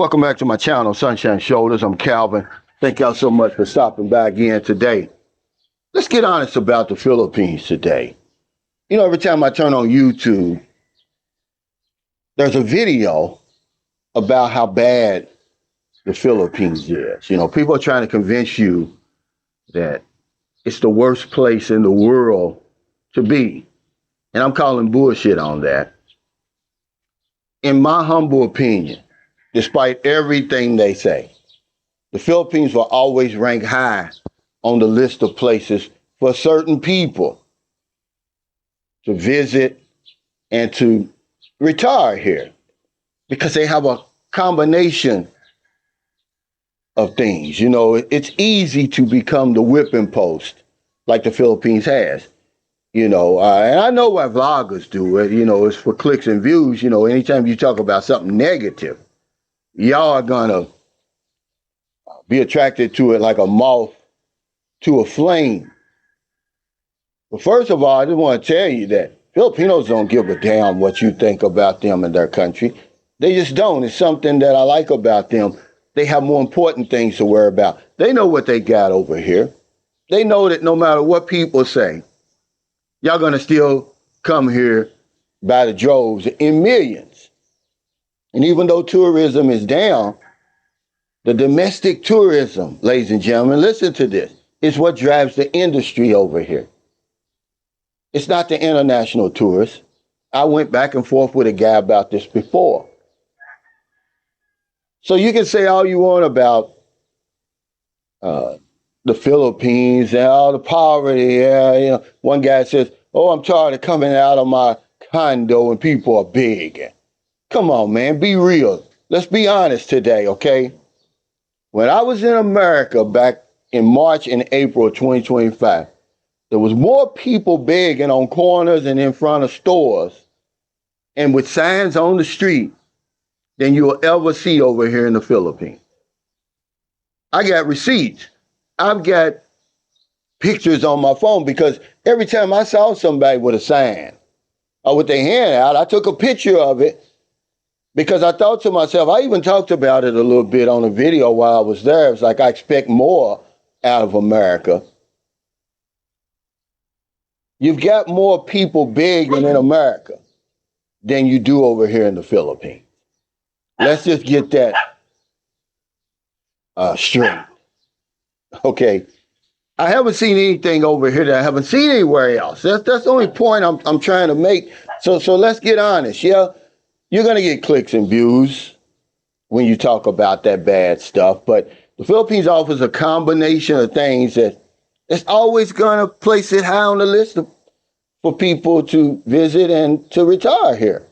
Welcome back to my channel, Sunshine Shoulders. I'm Calvin. Thank y'all so much for stopping by again today. Let's get honest about the Philippines today. You know, every time I turn on YouTube, there's a video about how bad the Philippines is. You know, people are trying to convince you that it's the worst place in the world to be. And I'm calling bullshit on that. In my humble opinion, despite everything they say, the Philippines will always rank high on the list of places for certain people to visit and to retire here because they have a combination of things. You know, it's easy to become the whipping post like the Philippines has. And I know why vloggers do it. You know, it's for clicks and views. You know, anytime you talk about something negative, y'all are gonna be attracted to it like a moth to a flame. But first of all, I just want to tell you that Filipinos don't give a damn what you think about them and their country. They just don't. It's something that I like about them. They have more important things to worry about. They know what they got over here. They know that no matter what people say, y'all gonna still come here by the droves in millions. And even though tourism is down, the domestic tourism, ladies and gentlemen, listen to this, is what drives the industry over here. It's not the international tourists. I went back and forth with a guy about this before. So you can say all you want about the Philippines and all the poverty. One guy says, "Oh, I'm tired of coming out of my condo and people are big." Come on, man, be real. Let's be honest today, okay? When I was in America back in March and April of 2025, there was more people begging on corners and in front of stores and with signs on the street than you'll ever see over here in the Philippines. I got receipts. I've got pictures on my phone because every time I saw somebody with a sign or with their hand out, I took a picture of it because I thought to myself, I even talked about it a little bit on a video while I was there. It's like I expect more out of America. You've got more people begging in America than you do over here in the Philippines. Let's just get that straight. Okay. I haven't seen anything over here that I haven't seen anywhere else. That's the only point I'm trying to make. So let's get honest. Yeah, you're gonna get clicks and views when you talk about that bad stuff, but the Philippines offers a combination of things that's always gonna place it high on the list for people to visit and to retire here.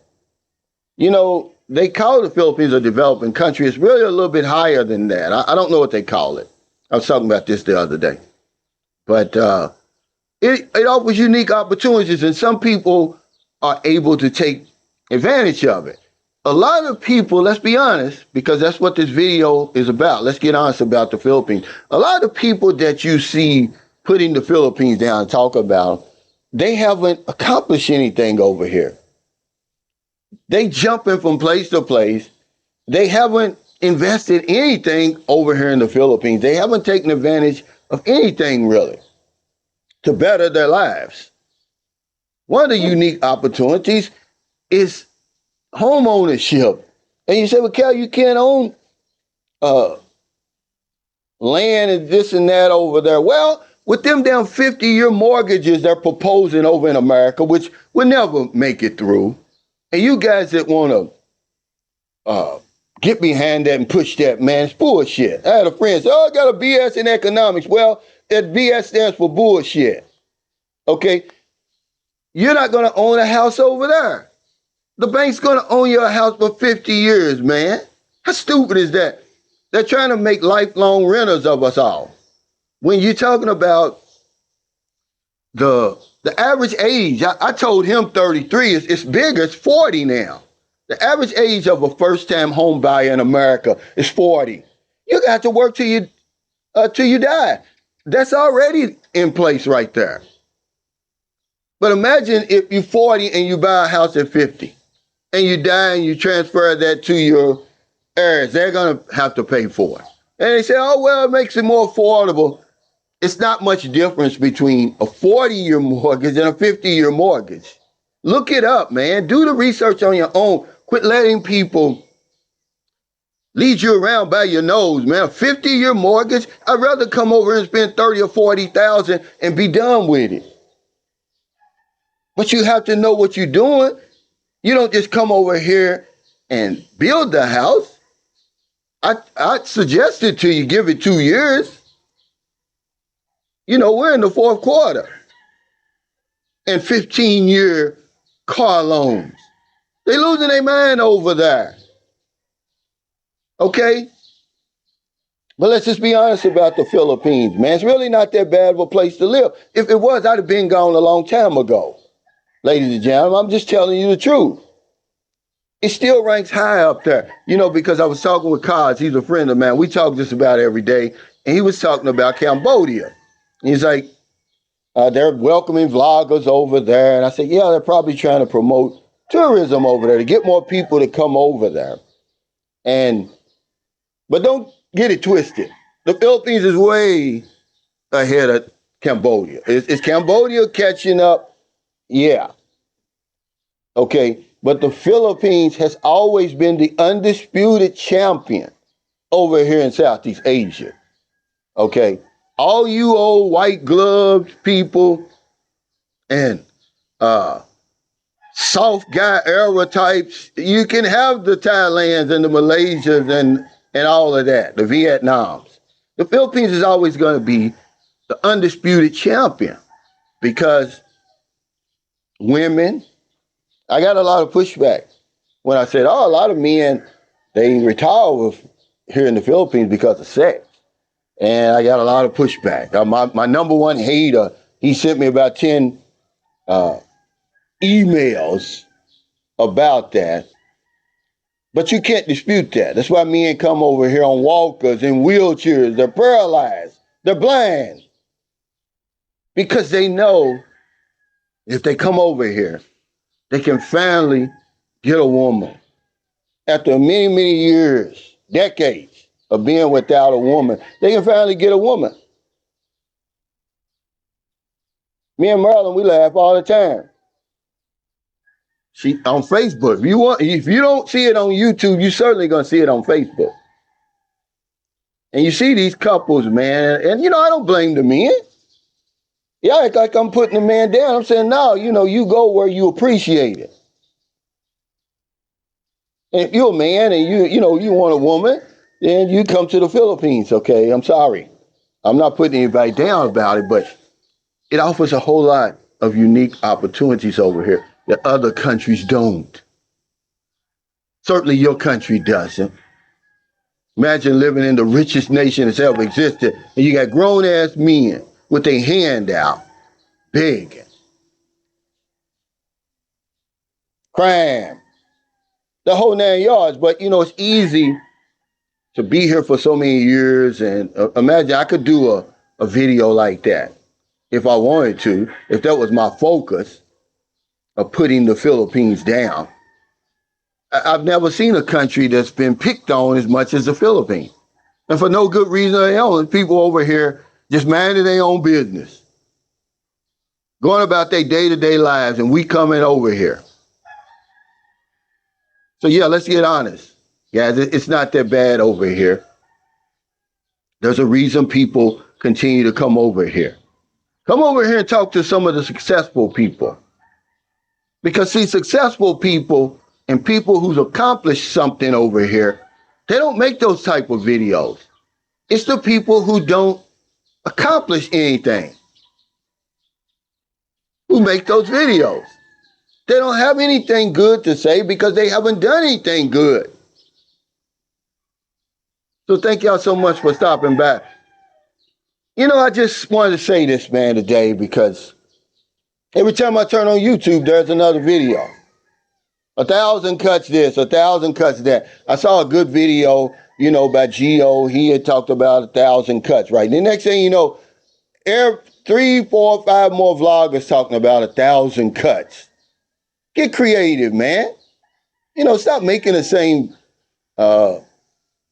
You know, they call the Philippines a developing country. It's really a little bit higher than that. I don't know what they call it. I was talking about this the other day. But it offers unique opportunities, and some people are able to take advantage of it. A lot of people, let's be honest, because that's what this video is about. Let's get honest about the Philippines. A lot of people that you see putting the Philippines down and talk about, they haven't accomplished anything over here. They jumping from place to place. They haven't invested anything over here in the Philippines. They haven't taken advantage of anything really to better their lives. One of the unique opportunities is home ownership. And you say, well, Cal, you can't own land and this and that over there. Well, with them damn 50-year mortgages they're proposing over in America, which will never make it through. And you guys that want to get behind that and push that, man, it's bullshit. I had a friend say, oh, I got a BS in economics. Well, that BS stands for bullshit. Okay? You're not going to own a house over there. The bank's going to own your house for 50 years, man. How stupid is that? They're trying to make lifelong renters of us all. When you're talking about the average age, I told him 33, it's bigger, it's 40 now. The average age of a first-time home buyer in America is 40. You got to work till you die. That's already in place right there. But imagine if you're 40 and you buy a house at 50 and you die and you transfer that to your heirs, they're going to have to pay for it. And they say, oh, well, it makes it more affordable. It's not much difference between a 40-year mortgage and a 50-year mortgage. Look it up, man. Do the research on your own. Quit letting people lead you around by your nose, man. A 50-year mortgage, I'd rather come over and spend 30 or 40,000 and be done with it. But you have to know what you're doing. You don't just come over here and build the house. I suggested to you give it 2 years. We're in the fourth quarter. And 15-year car loans. They losing their mind over there. Okay? But let's just be honest about the Philippines, man. It's really not that bad of a place to live. If it was, I'd have been gone a long time ago. Ladies and gentlemen, I'm just telling you the truth. It still ranks high up there. Because I was talking with Kaz. He's a friend of mine. We talk just about every day. And he was talking about Cambodia. He's like, they're welcoming vloggers over there. And I said, yeah, they're probably trying to promote tourism over there to get more people to come over there. But don't get it twisted. The Philippines is way ahead of Cambodia. Is Cambodia catching up? Yeah. Okay. But the Philippines has always been the undisputed champion over here in Southeast Asia. Okay. All you old white gloved people and soft guy era types, you can have the Thailands and the Malaysians and all of that, the Vietnams. The Philippines is always going to be the undisputed champion because women, I got a lot of pushback when I said, a lot of men, they retire here in the Philippines because of sex. And I got a lot of pushback. My number one hater, he sent me about 10 emails about that. But you can't dispute that. That's why men come over here on walkers and wheelchairs. They're paralyzed. They're blind. Because they know if they come over here, they can finally get a woman. After many, many years, decades of being without a woman, they can finally get a woman. Me and Marilyn, we laugh all the time. She on Facebook. If you don't see it on YouTube, you're certainly gonna see it on Facebook. And you see these couples, man, and I don't blame the men. Yeah, act like I'm putting the man down. I'm saying, no, you go where you appreciate it. And if you're a man and you want a woman, then you come to the Philippines, okay? I'm sorry. I'm not putting anybody down about it, but it offers a whole lot of unique opportunities over here that other countries don't. Certainly your country doesn't. Imagine living in the richest nation that's ever existed, and you got grown-ass men with their hand out, begging. Crime. The whole 9 yards. But, it's easy to be here for so many years, and imagine I could do a video like that if I wanted to, if that was my focus of putting the Philippines down. I've never seen a country that's been picked on as much as the Philippines. And for no good reason of their own. People over here just minding their own business, going about their day-to-day lives, and we coming over here. So yeah, let's get honest. Guys, it's not that bad over here. There's a reason people continue to come over here. Come over here and talk to some of the successful people. Because see, successful people and people who's accomplished something over here, they don't make those type of videos. It's the people who don't accomplish anything who make those videos. They don't have anything good to say because they haven't done anything good. So thank y'all so much for stopping by. I just wanted to say this, man, today because every time I turn on YouTube, there's another video. 1,000 cuts this, 1,000 cuts that. I saw a good video, by Geo. He had talked about 1,000 cuts, right? The next thing you know, 3, 4, 5 more vloggers talking about 1,000 cuts. Get creative, man. Stop making the same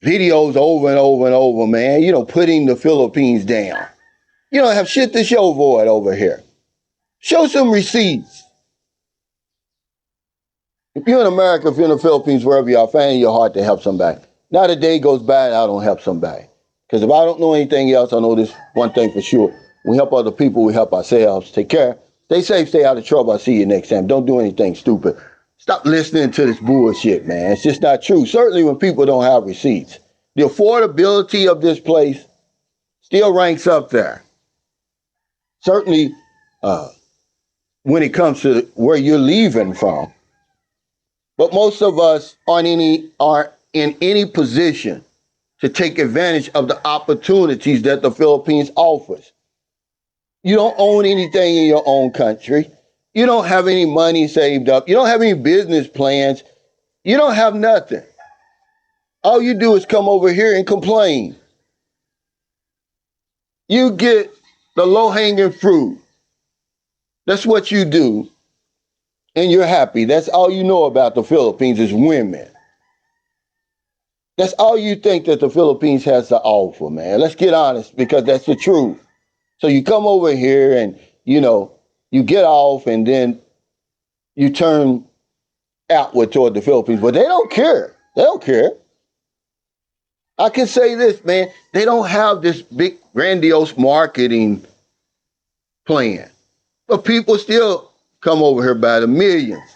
videos over and over and over, man, putting the Philippines down. You don't have shit to show for it over here. Show some receipts. If you're in America, if you're in the Philippines, wherever you are, find in your heart to help somebody. Not a day goes by and I don't help somebody. Because if I don't know anything else, I know this one thing for sure. We help other people, we help ourselves. Take care. Stay safe, stay out of trouble. I'll see you next time. Don't do anything stupid. Stop listening to this bullshit, man. It's just not true. Certainly when people don't have receipts. The affordability of this place still ranks up there. Certainly when it comes to where you're leaving from. But most of us aren't in any position to take advantage of the opportunities that the Philippines offers. You don't own anything in your own country. You don't have any money saved up. You don't have any business plans. You don't have nothing. All you do is come over here and complain. You get the low-hanging fruit. That's what you do. And you're happy. That's all you know about the Philippines is women. That's all you think that the Philippines has to offer, man. Let's get honest, because that's the truth. So you come over here and, you get off and then you turn outward toward the Philippines. But they don't care. They don't care. I can say this, man. They don't have this big, grandiose marketing plan. But people still come over here by the millions.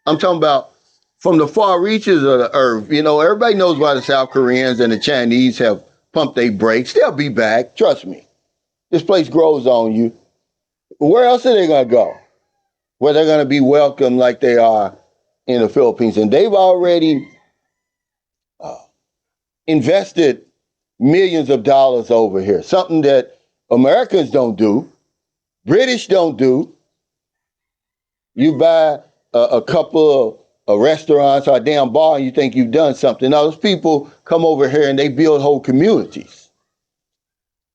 I'm talking about from the far reaches of the earth. Everybody knows why the South Koreans and the Chinese have pumped their brakes. They'll be back. Trust me. This place grows on you. Where else are they going to go? Where they're going to be welcomed like they are in the Philippines. And they've already invested millions of dollars over here. Something that Americans don't do. British don't do. You buy a couple of restaurants or a damn bar and you think you've done something. Now, those people come over here and they build whole communities.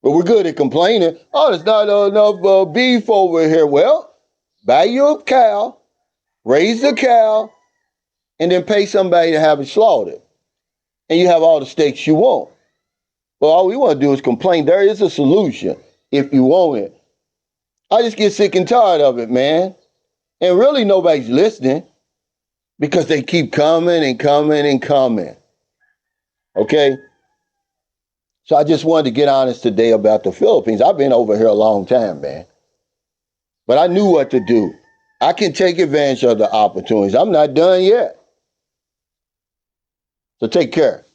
But we're good at complaining. Oh, there's not enough beef over here. Well, buy you a cow, raise the cow, and then pay somebody to have it slaughtered. And you have all the steaks you want. Well, all we want to do is complain. There is a solution if you want it. I just get sick and tired of it, man. And really nobody's listening because they keep coming and coming and coming. Okay? So I just wanted to get honest today about the Philippines. I've been over here a long time, man. But I knew what to do. I can take advantage of the opportunities. I'm not done yet. So take care.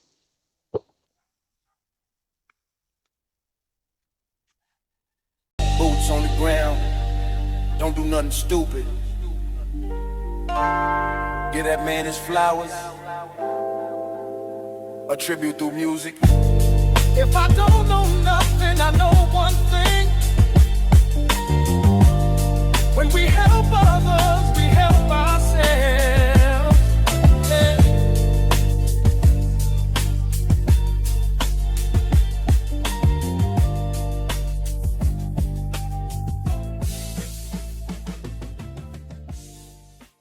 Boots on the ground. Don't do nothing stupid. Give that man his flowers. A tribute through music. If I don't know nothing, I know one thing. When we help others,